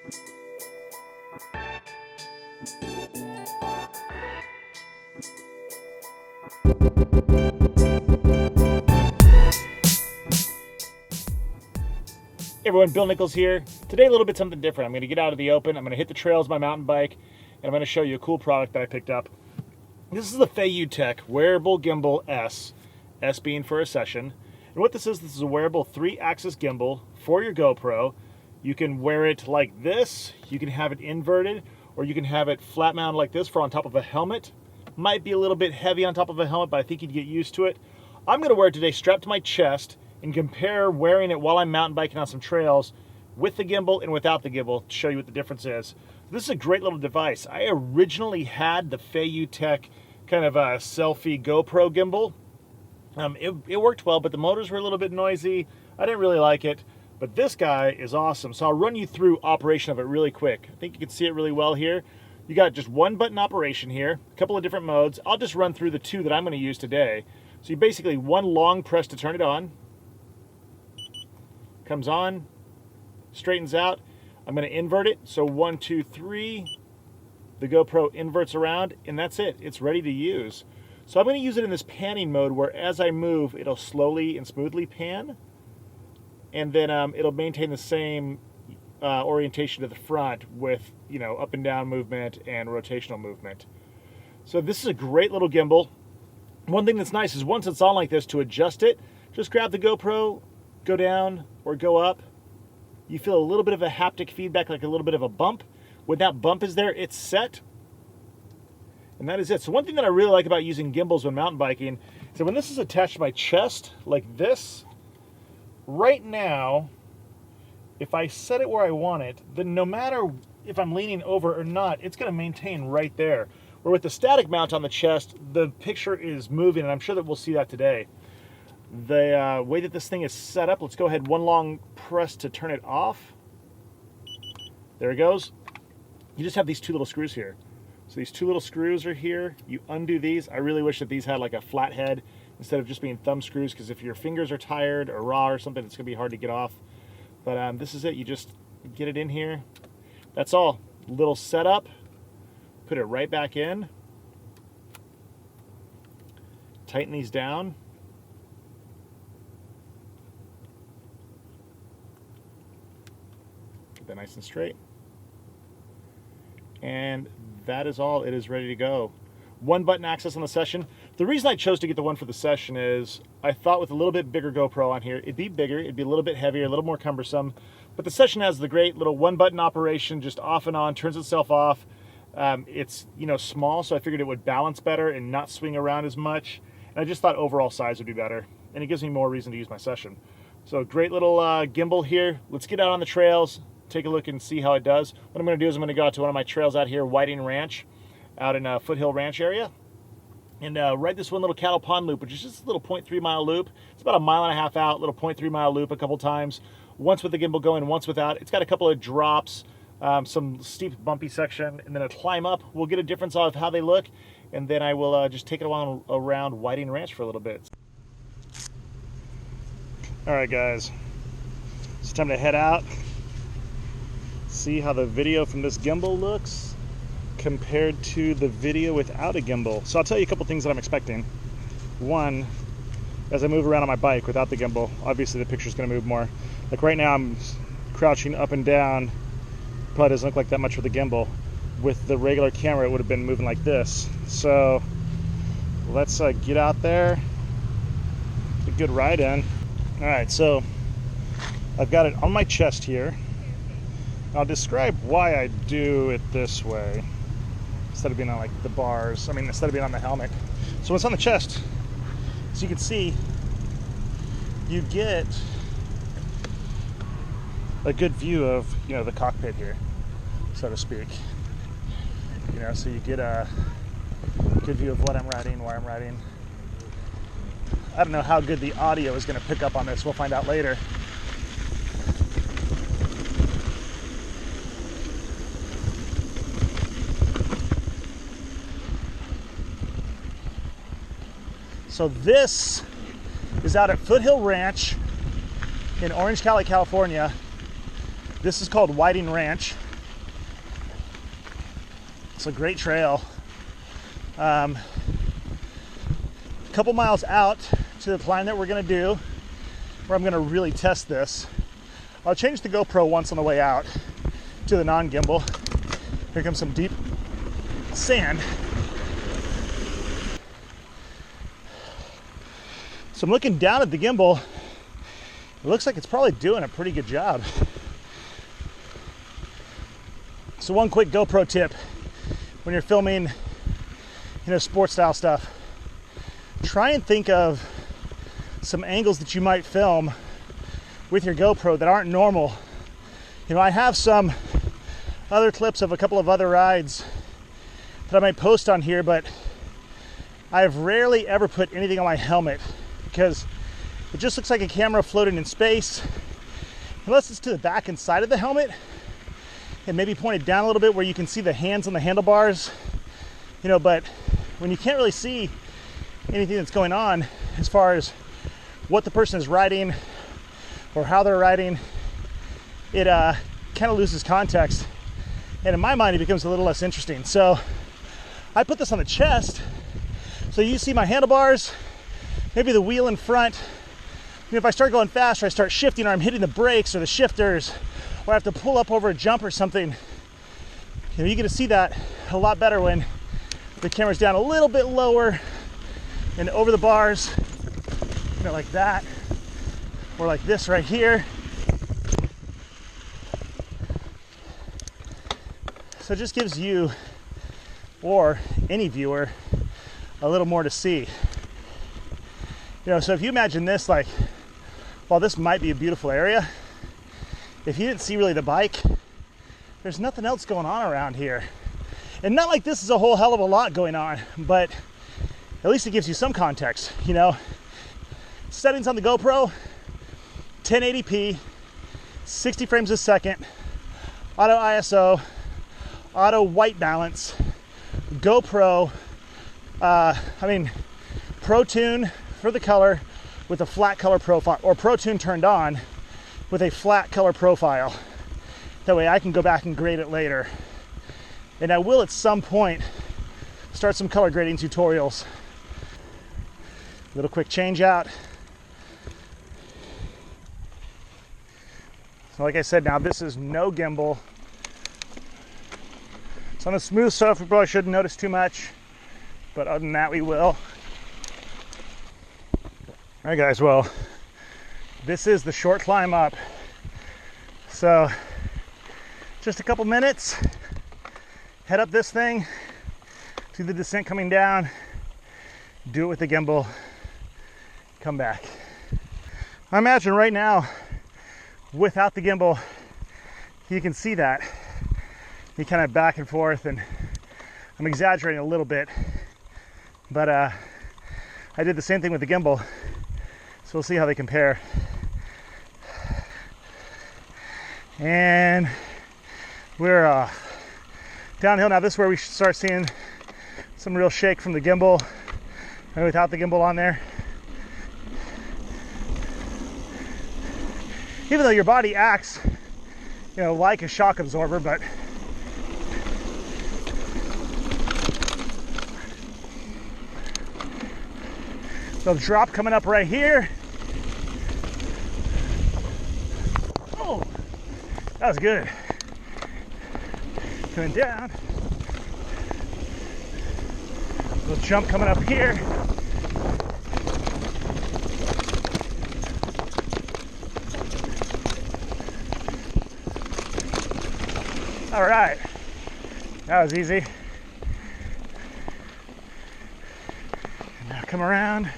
Hey everyone, Bill Nichols here. Today a little bit something different. I'm going to get out of the open, I'm going to hit the trails of my mountain bike, and I'm going to show you a cool product that I picked up. This is the FeiyuTech Wearable Gimbal S, S being for a Session. And what this is a wearable 3-axis gimbal for your GoPro. You can wear it like this, you can have it inverted, or you can have it flat mounted like this for on top of a helmet. Might be a little bit heavy on top of a helmet, but I think you'd get used to it. I'm going to wear it today strapped to my chest and compare wearing it while I'm mountain biking on some trails with the gimbal and without the gimbal to show you what the difference is. This is a great little device. I originally had the FeiyuTech kind of a selfie GoPro gimbal. It worked well, but the motors were a little bit noisy. I didn't really like it, but this guy is awesome. So I'll run you through operation of it really quick. I think you can see it really well here. You got just one button operation here, a couple of different modes. I'll just run through the two that I'm going to use today. So you basically one long press to turn it on. Comes on, straightens out. I'm going to invert it. So 1, 2, 3. The GoPro inverts around, and that's it. It's ready to use. So I'm going to use it in this panning mode where as I move, it'll slowly and smoothly pan. And then it'll maintain the same orientation to the front with, you know, up and down movement and rotational movement. So this is a great little gimbal. One thing that's nice is once it's on like this, to adjust it, just grab the GoPro, go down or go up. You feel a little bit of a haptic feedback, like a little bit of a bump. When that bump is there, it's set. And that is it. So one thing that I really like about using gimbals when mountain biking is that when this is attached to my chest, like this, right now, if I set it where I want it, then no matter if I'm leaning over or not, it's going to maintain right there. Where with the static mount on the chest, the picture is moving, and I'm sure that we'll see that today. The way that this thing is set up, let's go ahead, one long press to turn it off. There it goes. You just have these two little screws here. So these two little screws are here. You undo these. I really wish that these had like a flat head instead of just being thumb screws, because if your fingers are tired or raw or something, it's going to be hard to get off. But this is it. You just get it in here. That's all. Little setup. Put it right back in. Tighten these down. Get that nice and straight. And that is all. It is ready to go. One button access on the Session. The reason I chose to get the one for the Session is I thought with a little bit bigger GoPro on here, it'd be bigger, it'd be a little bit heavier, a little more cumbersome. But the Session has the great little one button operation, just off and on, turns itself off. It's, you know, small, so I figured it would balance better and not swing around as much. And I just thought overall size would be better. And it gives me more reason to use my Session. So great little gimbal here. Let's get out on the trails, take a look and see how it does. What I'm going to do is I'm going to go out to one of my trails out here, Whiting Ranch, out in Foothill Ranch area, and ride this one little cattle pond loop, which is just a little 0.3 mile loop. It's about a 1.5 mile out, little 0.3 mile loop a couple times, once with the gimbal going, once without. It's got a couple of drops, some steep bumpy section, and then a climb up. We'll get a difference of how they look, and then I will just take it around Whiting Ranch for a little bit. All right, guys, it's time to head out. See how the video from this gimbal looks compared to the video without a gimbal. So I'll tell you a couple things that I'm expecting. One, as I move around on my bike without the gimbal, obviously the picture's going to move more. Like right now I'm crouching up and down, probably doesn't look like that much with the gimbal. With the regular camera it would have been moving like this. So let's get out there, a good ride in. Alright, so I've got it on my chest here. I'll describe why I do it this way instead of being on like the bars. I mean, instead of being on the helmet. So when it's on the chest, as you can see, you get a good view of, you know, the cockpit here, so to speak. You know, so you get a good view of what I'm riding, where I'm riding. I don't know how good the audio is going to pick up on this. We'll find out later. So this is out at Foothill Ranch in Orange County, California. This is called Whiting Ranch. It's a great trail. A couple miles out to the climb that we're gonna do, where I'm gonna really test this. I'll change the GoPro once on the way out to the non-gimbal. Here comes some deep sand. So I'm looking down at the gimbal. It looks like it's probably doing a pretty good job. So one quick GoPro tip when you're filming, sports style stuff, try and think of some angles that you might film with your GoPro that aren't normal. I have some other clips of a couple of other rides that I might post on here, but I've rarely ever put anything on my helmet because it just looks like a camera floating in space, unless it's to the back and side of the helmet and maybe pointed down a little bit where you can see the hands on the handlebars, but when you can't really see anything that's going on as far as what the person is riding or how they're riding, it kind of loses context. And in my mind, it becomes a little less interesting. So I put this on the chest. So you see my handlebars, maybe the wheel in front. If I start going fast or I start shifting or I'm hitting the brakes or the shifters or I have to pull up over a jump or something, you get to see that a lot better when the camera's down a little bit lower and over the bars, like that, or like this right here. So it just gives you, or any viewer, a little more to see. So if you imagine this, like, while this might be a beautiful area, if you didn't see really the bike, there's nothing else going on around here. And not like this is a whole hell of a lot going on, but at least it gives you some context, Settings on the GoPro, 1080p, 60 frames a second, auto ISO, auto white balance, GoPro, Pro Tune for the color with a flat color profile, or Pro Tune turned on with a flat color profile. That way I can go back and grade it later. And I will at some point start some color grading tutorials. Little quick change out. So like I said, now this is no gimbal. It's on the smooth stuff, we probably shouldn't notice too much, but other than that, we will. All right, guys, well, this is the short climb up. So just a couple minutes, head up this thing, do the descent coming down, do it with the gimbal, come back. I imagine right now, without the gimbal, you can see that. You kind of back and forth, and I'm exaggerating a little bit, but I did the same thing with the gimbal, so we'll see how they compare. And we're downhill now. This is where we should start seeing some real shake from the gimbal, and without the gimbal on there. Even though your body acts, like a shock absorber, but so the drop coming up right here. Oh, that was good. Coming down. Little jump coming up here. All right, that was easy. And now come around.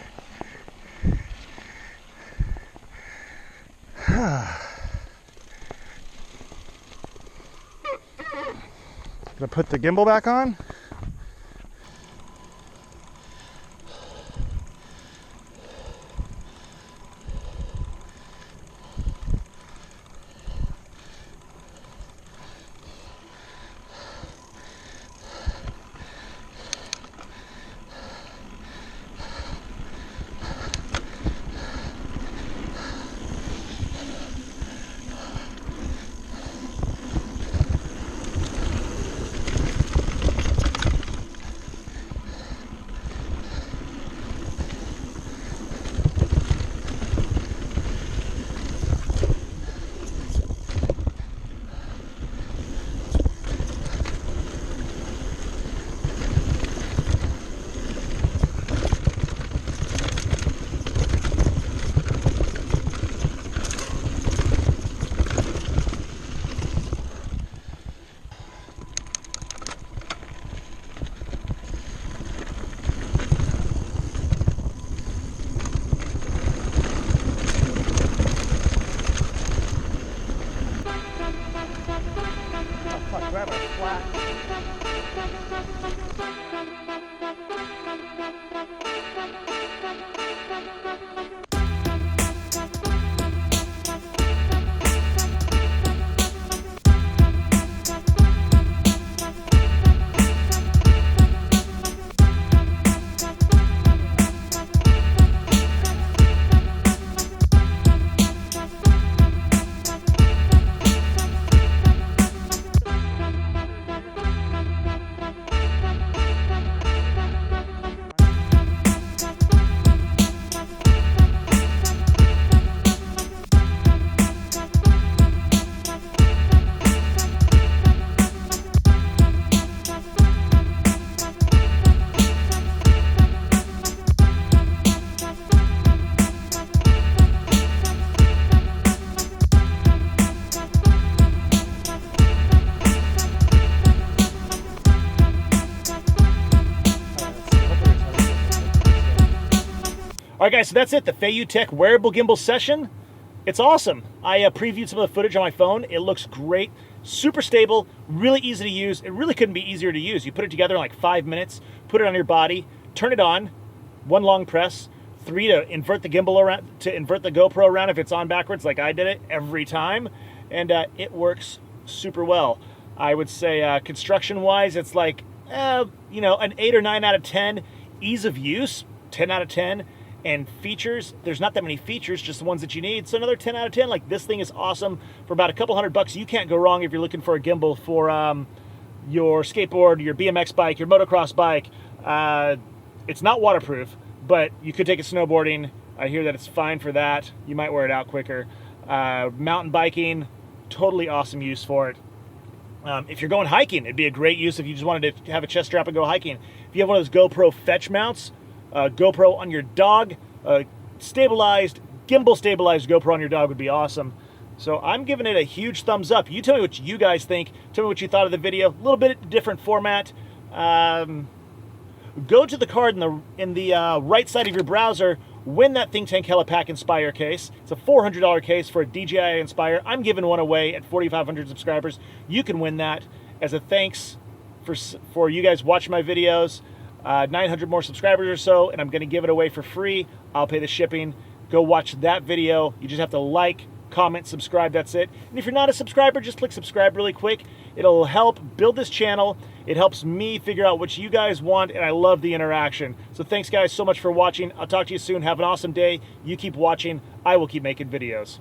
Gonna put the gimbal back on. grab a flat. All right, guys, so that's it, the Feiyu Tech Wearable Gimbal Session. It's awesome. I previewed some of the footage on my phone. It looks great, super stable, really easy to use. It really couldn't be easier to use. You put it together in like 5 minutes, put it on your body, turn it on, 1 long press, 3 to invert the gimbal around, to invert the GoPro around if it's on backwards like I did it every time, and it works super well. I would say construction-wise, it's like, you know, an 8 or 9 out of 10. Ease of use, 10 out of 10. And features, there's not that many features, just the ones that you need. So another 10 out of 10. Like, this thing is awesome for about a couple $100. You can't go wrong if you're looking for a gimbal for your skateboard, your BMX bike, your motocross bike. It's not waterproof, but you could take it snowboarding. I hear that it's fine for that. You might wear it out quicker. Mountain biking, totally awesome use for it. If you're going hiking, it'd be a great use if you just wanted to have a chest strap and go hiking. If you have one of those GoPro fetch mounts, GoPro on your dog, stabilized, gimbal stabilized GoPro on your dog would be awesome. So I'm giving it a huge thumbs up. You tell me what you guys think. Tell me what you thought of the video. A little bit different format. Go to the card in the right side of your browser. Win that Think Tank Helipack Inspire case. It's a $400 case for a DJI Inspire. I'm giving one away at 4,500 subscribers. You can win that as a thanks for you guys watching my videos. 900 more subscribers or so, and I'm going to give it away for free. I'll pay the shipping. Go watch that video. You just have to like, comment, subscribe. That's it. And if you're not a subscriber, just click subscribe really quick. It'll help build this channel. It helps me figure out what you guys want, and I love the interaction. So thanks, guys, so much for watching. I'll talk to you soon. Have an awesome day. You keep watching. I will keep making videos.